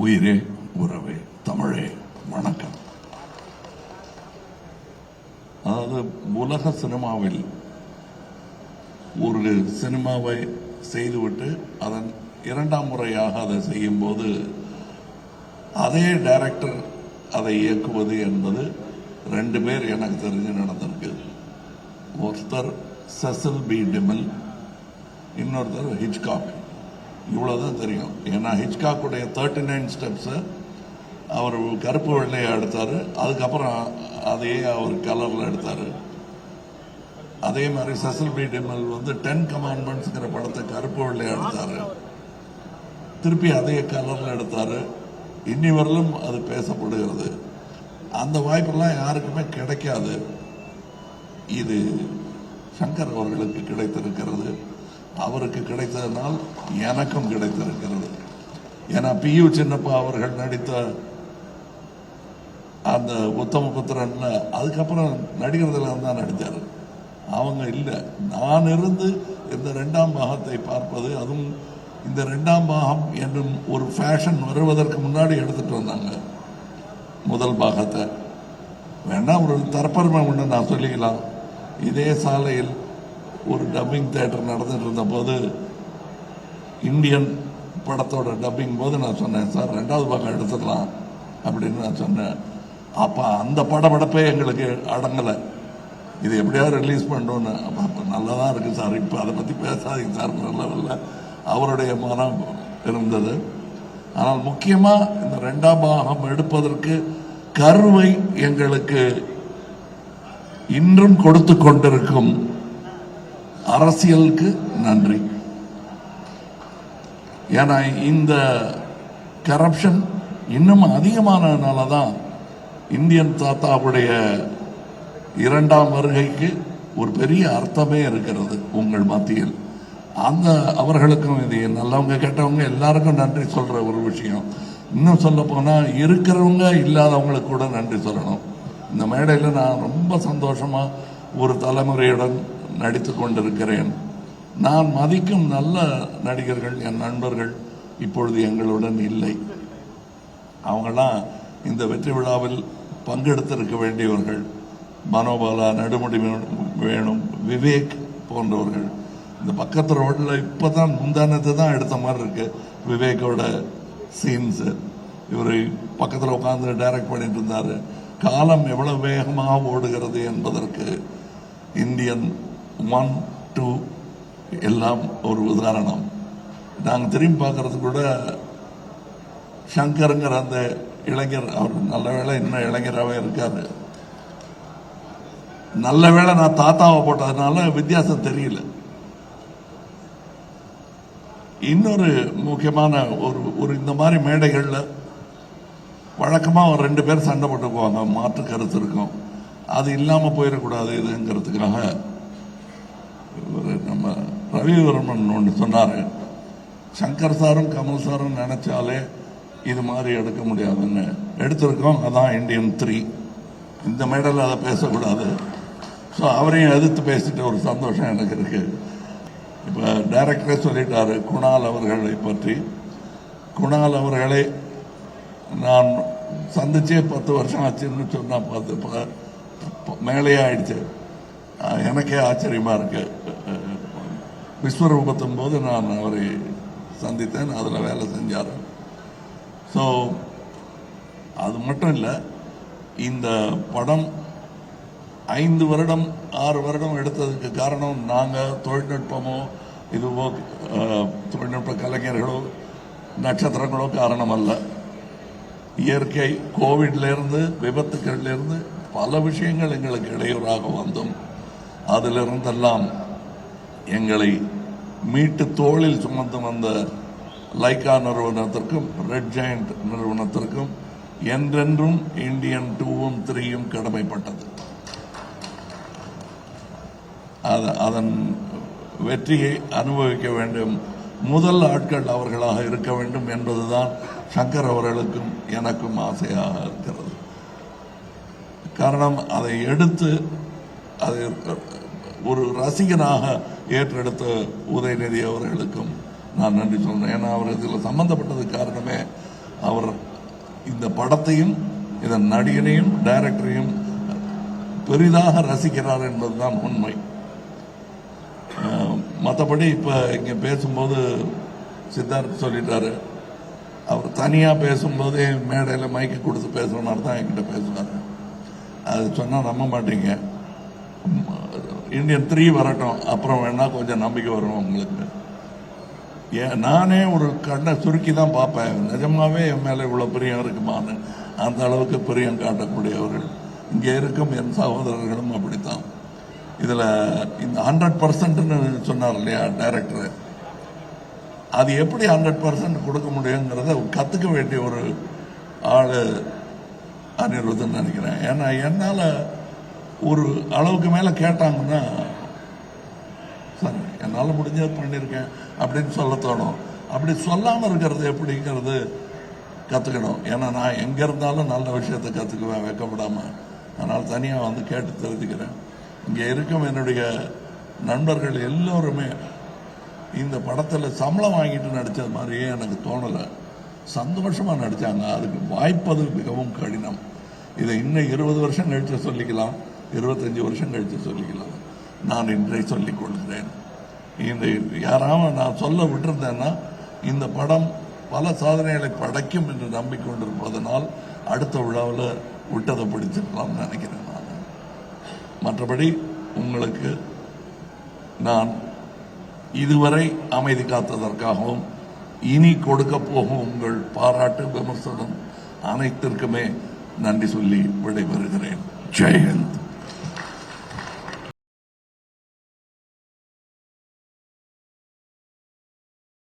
உயிரே உறவே தமிழே வணக்கம். அதாவது உலக சினிமாவில் ஒரு சினிமாவை செய்துவிட்டு அதன் இரண்டாம் முறையாக அதை செய்யும் போது அதே டைரக்டர் அதை இயக்குவது என்பது ரெண்டு பேர் எனக்கு தெரிஞ்சு நடந்திருக்கு. ஒருத்தர் செசில் பி டெமில், இன்னொருத்தர் ஹிச்காக். இவ்வளவுதான் தெரியும். ஏன்னா ஹிச்காக்குடைய 39 ஸ்டெப்ஸ் அவர் கருப்பு வெள்ளையை எடுத்தாரு, அதுக்கப்புறம் அதையே அவர் கலர்ல எடுத்தாரு. அதே மாதிரி செசில் பி டெமில் 10 கமாண்ட்மெண்ட்ஸ்ங்கிற படத்தை கருப்பு வெள்ளையை எடுத்தாரு, திருப்பி அதே கலர்ல எடுத்தாரு. இன்னி வரலும் அது பேசப்படுகிறது. அந்த வாய்ப்பெல்லாம் யாருக்குமே கிடைக்காது. இது சங்கர் அவர்களுக்கு கிடைத்திருக்கிறது. அவருக்கு கிடைத்ததனால் எனக்கும் கிடைத்திருக்கிறது. ஏன்னா PU சின்னப்பா அவர்கள் நடித்த அந்த உத்தமபுத்திரன்ல அதுக்கப்புறம் நடிகர்கள் தான் நடித்தார். அவங்க இல்லை. நான் இருந்து இந்த இரண்டாம் பாகத்தை பார்ப்பது, அதுவும் இந்த இரண்டாம் பாகம் என்னும் ஒரு ஃபேஷன் வருவதற்கு முன்னாடி எடுத்துட்டு வந்தாங்க முதல் பாகத்தை. வேணா ஒரு தற்பெருமை ஒன்று நான் சொல்லிக்கலாம். இதே சாலையில் ஒரு டப்பிங் தியேட்டர் நடந்துட்டு இருந்த போது இந்தியன் படத்தோட டப்பிங் போது நான் சொன்னேன், சார் ரெண்டாவது பாகம் எடுத்துடலாம் அப்படின்னு நான் சொன்னேன். அப்போ அந்த படப்படப்பே எங்களுக்கு அடங்கலை. இது எப்படியாவது ரிலீஸ் பண்ணணும்னு. அப்போ நல்லா தான் இருக்குது சார், இப்போ அதை பற்றி பேசாதீங்க சார் நல்லதில்லை அவருடைய மனம் இருந்தது. ஆனால் முக்கியமாக இந்த ரெண்டாம் பாகம் எடுப்பதற்கு கருவை எங்களுக்கு இன்றும் கொடுத்து கொண்டிருக்கும் அரசியலுக்கு நன்றி. ஏன்னா இந்த கரப்ஷன் இன்னும் அதிகமானதுனால தான் இந்தியன் தாத்தாவுடைய இரண்டாம் வருகைக்கு ஒரு பெரிய அர்த்தமே இருக்கிறது உங்கள் மத்தியில். அந்த அவர்களுக்கும் இது நல்லவங்க கெட்டவங்க எல்லாருக்கும் நன்றி சொல்ற ஒரு விஷயம். இன்னும் சொல்ல போனா இருக்கிறவங்க இல்லாதவங்களுக்கு கூட நன்றி சொல்லணும். இந்த மேடையில் நான் ரொம்ப சந்தோஷமா ஒரு தலைமுறையுடன் நடித்து கொண்டிருக்கிறேன். நான் மதிக்கும் நல்ல நடிகர்கள், என் நண்பர்கள் இப்பொழுது எங்களுடன் இல்லை. அவங்கெல்லாம் இந்த வெற்றி விழாவில் பங்கெடுத்திருக்க வேண்டியவர்கள். மனோபாலா, நடுமுடி வேணும், விவேக் போன்றவர்கள். இந்த பக்கத்து ரோட்டில் இப்போதான் முந்தானத்தை தான் எடுத்த மாதிரி இருக்கு விவேக்கோட சீன்ஸ். இவர் பக்கத்தில் உட்காந்து டைரக்ட் பண்ணிட்டு இருந்தாரு. காலம் எவ்வளவு வேகமாக ஓடுகிறது என்பதற்கு இந்தியன் 1, 2 எல்லாம் ஒரு உதாரணம். நாங்கள் திரும்பி பார்க்கறது கூட சங்கருங்கிற அந்த இளைஞர், அவர் நல்ல வேளை இன்னும் இளைஞராகவே இருக்காரு. நல்ல வேளை நான் தாத்தாவை போட்டதுனால வித்தியாசம் தெரியல. இன்னொரு முக்கியமான ஒரு இந்த மாதிரி மேடைகள்ல வழக்கமா ஒரு 2 பேர் சண்டை போட்டுக்குவாங்க, மாற்று கருத்து இருக்கும். அது இல்லாம போயிடக்கூடாது இதுங்கிறதுக்காக நம்ம ரவிவர்மன் ஒன்று சொன்னாரு, சங்கர் சாரும் கமல் சாரும் நினைச்சாலே இது மாதிரி எடுக்க முடியாதுன்னு. எடுத்திருக்கோம். அதான் இந்தியன் 3. இந்த மேடையில் அதை பேசக்கூடாது. ஸோ அவரையும் எதிர்த்து பேசிட்டு ஒரு சந்தோஷம் எனக்கு இருக்கு. இப்போ டைரக்டரே சொல்லிட்டாரு குணால் அவர்களை பற்றி. குணால் அவர்களை நான் சந்திச்சே 10 வருஷம் ஆச்சுன்னு சொன்னா 10 மேலேயே ஆயிடுச்சு. எனக்கே ஆச்சரியமா இருக்கு. விஸ்வரூபத்தும் போது நான் அவரை சந்தித்தேன், அதில் வேலை செஞ்சார். ஸோ அது மட்டும் இல்லை, இந்த படம் 5 வருடம் 6 வருடம் எடுத்ததுக்கு காரணம் நாங்கள் தொழில்நுட்பமோ இதுவோ தொழில்நுட்ப கலைஞர்களோ நட்சத்திரங்களோ காரணம் அல்ல. இயற்கை, கோவிட்லேருந்து விபத்துக்கள்லேருந்து பல விஷயங்கள் எங்களுக்கு இடையூறாக வந்தும் அதிலிருந்தெல்லாம் எங்களை மீட்டு தோளில் சுமந்து வந்த லைக்கா நிறுவனத்திற்கும் ரெட் ஜெயண்ட் நிறுவனத்திற்கும் என்றென்றும் இந்தியன் 2ம் 3யும் கடமைப்பட்டது. அதன் வெற்றியை அனுபவிக்க வேண்டும். முதல் ஆட்கள் அவர்களாக இருக்க வேண்டும் என்பதுதான் சங்கர் அவர்களுக்கும் எனக்கும் ஆசையாக இருக்கிறது. காரணம், அதை எடுத்து அதை ஒரு ரசிகனாக ஏற்றெடுத்த உதயநிதி அவர்களுக்கும் நான் நன்றி சொல்றேன். ஏன்னா அவர் இதில் சம்பந்தப்பட்டது காரணமே அவர் இந்த படத்தையும் இதன் நடிகனையும் டைரக்டரையும் பெரிதாக ரசிக்கிறார் என்பதுதான் உண்மை. மற்றபடி இப்போ இங்கே பேசும்போது சித்தார்த் சொல்லிட்டாரு, அவர் தனியாக பேசும்போதே மேடையில் மைக்கு கொடுத்து பேசுகிறனால தான் என்கிட்ட பேசுவார். அது சொன்னால் நம்ப மாட்டீங்க. இந்தியன் 3 வரட்டும், அப்புறம் வேணா கொஞ்சம் நம்பிக்கை வரும் உங்களுக்கு. நானே ஒரு கண்ணை சுருக்கி தான் பார்ப்பேன், நிஜமாவே என் மேலே இவ்வளோ பிரியம் இருக்குமான்னு. அந்த அளவுக்கு பிரியம் காட்டக்கூடியவர்கள் இங்கே இருக்கும் என் சகோதரர்களும் அப்படித்தான். இதில் இந்த 100%ன்னு சொன்னார் இல்லையா டைரக்டர், அது எப்படி 100% கொடுக்க முடியுங்கிறத கற்றுக்க வேண்டிய ஒரு ஆள் அனிருத்னு நினைக்கிறேன். ஏன்னா என்னால் ஒரு அளவுக்கு மேலே கேட்டாங்கன்னா சார் என்னால் முடிஞ்சது பண்ணியிருக்கேன் அப்படின்னு சொல்ல தோணும். அப்படி சொல்லாமல் இருக்கிறது எப்படிங்கிறது கற்றுக்கணும். ஏன்னா நான் எங்கே இருந்தாலும் நல்ல விஷயத்தை கற்றுக்குவேன் வெக்கப்படாமல். அதனால் தனியாக வந்து கேட்டு தெரிஞ்சுக்கிறேன். இங்கே இருக்கும் என்னுடைய நண்பர்கள் எல்லோருமே இந்த படத்தில் சம்பளம் வாங்கிட்டு நடித்தது மாதிரியே எனக்கு தோணலை. சந்தோஷமாக நடித்தாங்க. அதுக்கு வாய்ப்பது மிகவும் கடினம். இதை இன்னும் 20 வருஷம் கழித்து சொல்லிக்கலாம், 25 வருஷம் கழித்து சொல்லிக்கலாம். நான் இன்றை சொல்லிக் கொள்கிறேன். இந்த யாராவது நான் சொல்ல விட்டிருந்தேன்னா இந்த படம் பல சாதனைகளை படைக்கும் என்று நம்பிக்கொண்டிருப்பதனால் அடுத்த விழாவில் விட்டதை பிடிச்சிருக்கலாம்னு நினைக்கிறேன் நான். மற்றபடி உங்களுக்கு நான் இதுவரை அமைதி காத்ததற்காகவும் இனி கொடுக்க போகும் உங்கள் பாராட்டு விமர்சனம் அனைத்திற்குமே நன்றி சொல்லி விடைபெறுகிறேன். ஜெயஹிந்த்.